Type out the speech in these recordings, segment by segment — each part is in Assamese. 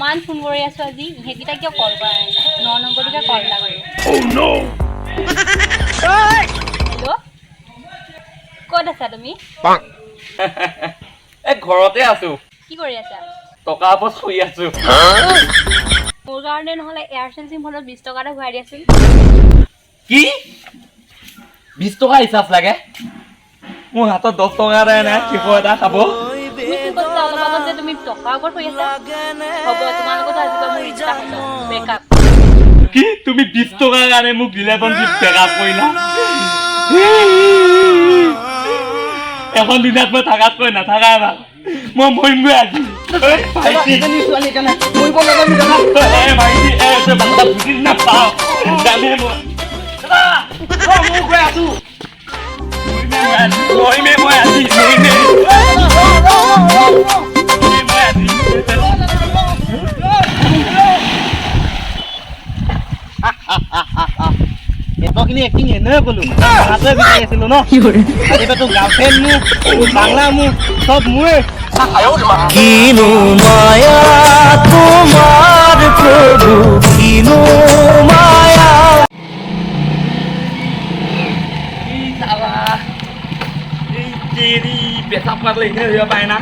ইমান ফোন কৰি আছো আজি ইহেকিটা কিয় কল কৰা নাই 9 নম্বৰটোকে কল এটা কৰো হেল্ল' ক'ত আছা তুমি এ ঘৰতে আছো কি কৰি আছা টকা ওপৰত শুই আছো মোৰ কাৰণে নহলে এয়াৰচেল চিম হলত 20 টকা এটা ঘূৰাই দিয়াচোন কি 20 টকা হিচাপ লাগে মোৰ হাতত 10 টকা নাই কিবা এটা খাব তুমি কি কৈছা অলপ আগত যে তুমি টকাৰ ওপৰত শুই আছা হ'ব তোমাৰ লগত আজিবা মোৰ ইচ্ছা হৈছে ব্ৰেকআপ কি তুমি 20 টকাৰ কাৰণে মোক ৰিলেশ্যনশ্বিপ ব্ৰেকআপ কৰিলা এখন দিনত মই থাকাতকৈ নাথাকাই ভাল মই মৰিমগৈ আজি বুজি নাপাওঁ জানে মই গৈ আছো মৰিমে মই আজি এতখিনি এক্টিং এনে কলো হাতে বিচাৰি আছিলো ন আজিবা তো গাৰ্লফ্ৰেণ্ড মোৰ বাংলা মোৰ সব মোৰে কিনো মায়া তোমার প্রভু কিনো মায়া तेरी पेशाब कर ले इधर हुआ पाए ना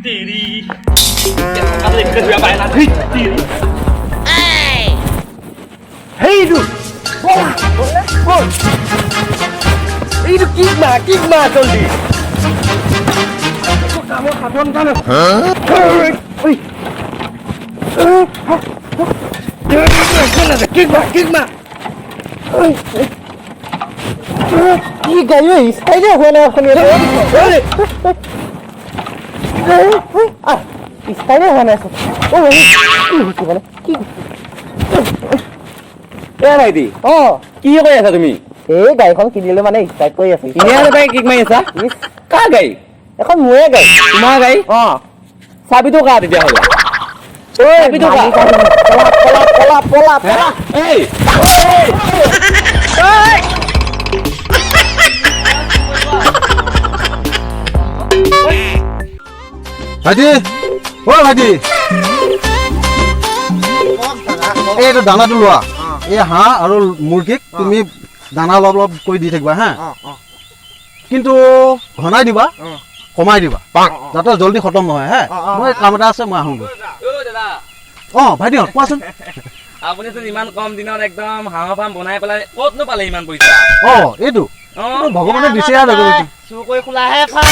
तेरी पेशाब कर ले इधर हुआ पाए ना तेरी hey du এই তো কিক মা জলদি কামো সাধন কানে ওই কিক মা কি গাইও স্টাইলে হয় না এখন স্টাইলে হয় না ও কি হচ্ছে বলে কি এ ভাইটি অ কি কৰি আছা তুমি এই গাড়ীখন কিনিলে মানে ষ্টাৰ্ট কৰি আছো ইনে তাই কিক মাৰি আছা কা গাড়ী এখন মোৰে গাড়ী তোমাৰ গাড়ী অ চাবিটো কা তেতিয়া হ'লে চাবিটো কা পলা এই ভাইটি ও ভাইটি এইটো দানাটো লোৱা এই হাঁহ আৰু মুৰ্গীক তুমি দানা অলপ অলপ কৰি দি থাকিবা হা কিন্তু ঘনাই দিবা কমাই দিবা যাতে জলদি খতম নহয় হা মই কাম এটা আছে মই আহোঁগৈ অ ভাইটিহঁত কোৱাচোন আপুনিচোন ইমান কম দিনত একদম হাঁহৰ ফাৰ্ম বনাই পেলাই ক'তনো পালে ইমান পইচা অ এইটো ভগৱানে দিছে আৰু চুৰ কৰি খোলাহে খাম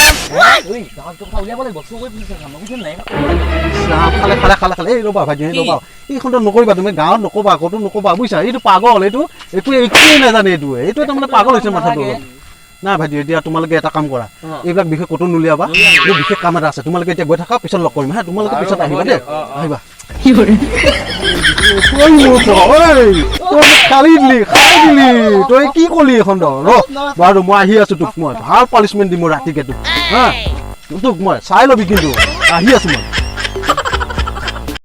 খালে এই ৰ'বা ভাইটি ৰ'বা এইখনটো নকৰিবা তুমি গাঁৱত নকবা ক'তো নকবা বুজিছা এইটো পাগল এইটো একোৱেই নাজানে এইটো তাৰমানে পাগল হৈছে মাথাটো না ভাইটি এতিয়া তোমালোকে এটা কাম কৰা এইবিলাক বিশেষ ক'তো নুলিয়াবা এই বিশেষ কাম এটা আছে তোমালোকে এতিয়া গৈ থাকা পিছত লগ কৰিম হা তোমালোকে পিছত আহিবা দেই আহিবা খাই দিলি তই কি কলি এখন বাৰু মই আহি আছো তোক মই ভাল পানিচমেণ্ট দিম ৰাতিকে তোক হা তোক মই চাই লবি কিন্তু আহি আছো মই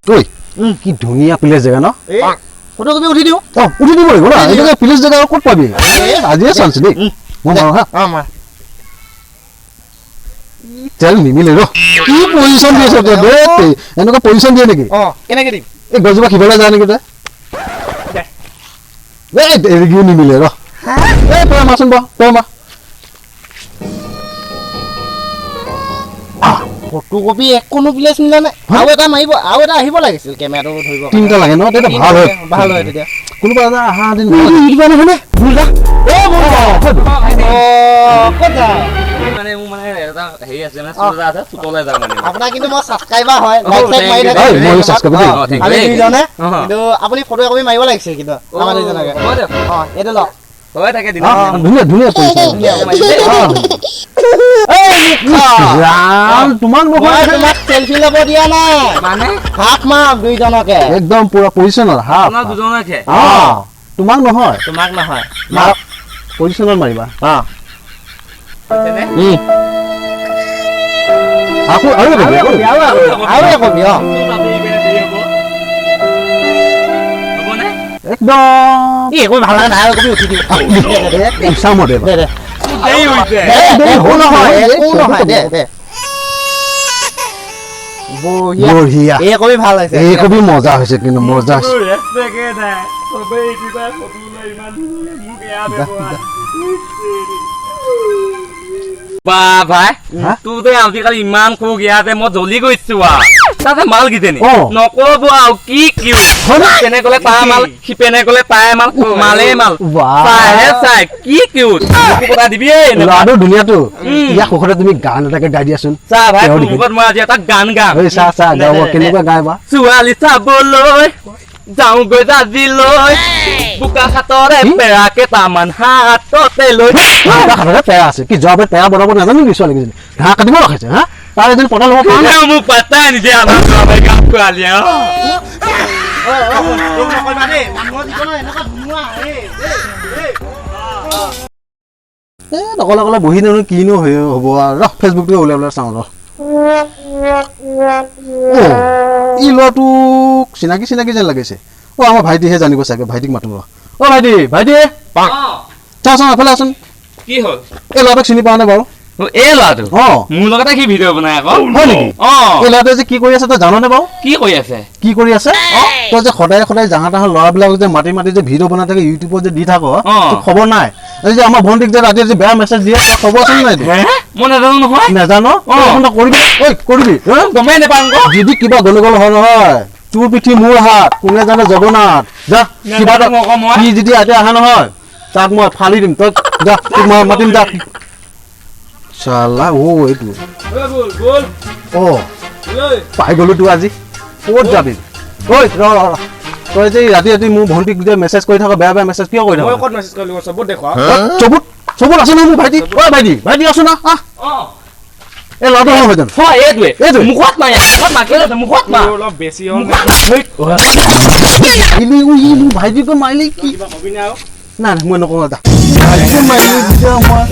তই কি ধুনীয়া প্লেচ জেগা ন ফটো কপি উঠি দিওঁ অ উঠি দিব লাগিব না এই প্লেচ জেগা ক'ত পাবি আজিয়ে চান্স দেই মই মাৰো হা তেল নিমিলে ৰ কি পজিশ্যন দি আছ তই এনেকুৱা পজিশ্যন দিয়ে নেকি অ কেনেকে দিম এই গছজোপা সিফালে যায় নেকি তই এৰিগিও নিমিলে ৰ তই মাচোন তই মা ফটো কপি একোনো প্লেচ মিলা নাই আৰু এটা মাৰিব আৰু এটা আহিব লাগিছিল কেমেৰাটো ধৰিব তিনিটা লাগে ন তেতিয়া ভাল হয় তেতিয়া কোনোবা এটা আহা দিন মানে মোৰ মানে এটা হেৰি আছে মানে চুটা আছে চুটলে যাওঁ মানে আপোনাৰ কিন্তু মই ছাবস্ক্ৰাইবাৰ হয় লাইক চাইক মাৰি থাকে মই ছাবস্ক্ৰাইব আমি দুইজনে কিন্তু আপুনি ফটো কপি মাৰিব লাগিছিল কিন্তু আমাৰ দুইজনকে অ এইটো লওক হৈ থাকে দিন ধুনীয়া তোমাক নহয় তোমাক চেলফি ল'ব দিয়া নাই মানে হাফ মাৰ দুইজনকে একদম পুৰা পজিশ্যনৰ হাফ আপোনাৰ দুজনকে তোমাক নহয় মাৰক পজিশ্যনত মাৰিবা আকৌ আৰু কবি অ একদম একো ভাল লগা নাই কবি উঠি দিওঁ চামতে একো নহয় দে বঢ়িয়া এই কবি ভাল হৈছে এই কবি মজা হৈছে কিন্তু মজা হৈছে। ৰেচপেক্টে নাই চবেই কিবা ফটো লৈ ইমান মোক এয়া ব্যৱহাৰ বা ভাই হা? তোৰ যে আজিকালি ইমান খুব ইয়াতে মই জ্বলি গৈছো তাতে মাল কিজনী অ। নকব আৰু কি তেনে কলে তাৰ মাল সিপেনে কলে তাই মাল মালে মাল বাহ। চাইহে চাই কি কিউট কথা দিবি ল'ৰাটো ধুনীয়াটো ইয়াক সুখতে তুমি গান এটাকে গাই দিয়াচোন চা ভাই তেওঁ তোৰ দেখি। মুখত মই আজি এটা গান গাম ঐ চা চা গাব কেনেকুৱা গাই বা ছোৱালী চাবলৈ যাওঁগৈ দাজিলৈ বোকা হাতৰে পেৰা কেইটামান হাততে লৈ হাততে পেৰা আছে কি যোৱাবাৰ পেৰা বনাব নাজানো নেকি ছোৱালীকেইজনী ঘাঁহ কাটিব ৰখাইছে হা তাৰ এজনী পতা ল'ব পৰা নাই মোক পাত্তাই নিদিয়ে আমাৰ ছোৱালী গান খোৱালি অকলে অকলে বহি নানো কিনো হ'ব আৰু ৰ ফেচবুকটোকে ওলাই ওলাই চাওঁ ৰ ই ল'ৰাটোক চিনাকি চিনাকি যেন লাগিছে আমাৰ ভাইটিহে জানিব চাগে ভাইটিক মাতো ৰ ভাইটি ভাইটি চাচোন এফালে আছোন কি হ'ল এই ল'ৰাটোক চিনি পাওঁ নে বাৰু এই ল'ৰাটো অ মোৰ লগতে সি ভিডিঅ' বনাই আকৌ হয় নেকি অ এই ল'ৰাটোৱে যে কি কৰি আছে তই জাননে বাৰু কি কৰি আছে কি কৰি আছে তই যে সদায় সদায় জাহা তাহা ল'ৰাবিলাক যে মাতি মাতি যে ভিডিঅ' বনাই থাকে ইউটিউবত যে দি থাক তোৰ খবৰ নাই এই যে আমাৰ ভণ্টিক যে ৰাতি যে বেয়া মেছেজ দিয়ে তোৰ খবৰ আছে নাই মই নাজানো নহয় নাজানো কৰিবি ঐ কৰিবি গমেই নাপাওঁ যদি কিবা গণ্ডগোল হয় নহয় তোৰ পিঠি মোৰ হাত কোনে জানে জগন্নাথ যা কিবা এটা সি যদি এতিয়া আহা নহয় তাক মই ফালি দিম তই যা তোক মই মাতিম যা চালা এইটো পাই গলো তোৰ আজি ক'ত যাবি ঐ ৰ তই যে ৰাতি ৰাতি মোৰ ভণ্টিক যে মেছেজ কৰি থাক বেয়া বেয়া মেছেজ কিয় কৰি থাক চবত আছে ন মোৰ ভাইটি ঐ ভাইটি ভাইটি আছো না এই ল'ৰাটো হয় জানো এইটোৱে মুখত মাৰি মুখত মাৰ অলপ বেছি মোৰ ভাইটিটো মাৰিলে কি নাই মই নকওঁ এটা ভাইটিটো মাৰিলে যেতিয়া মই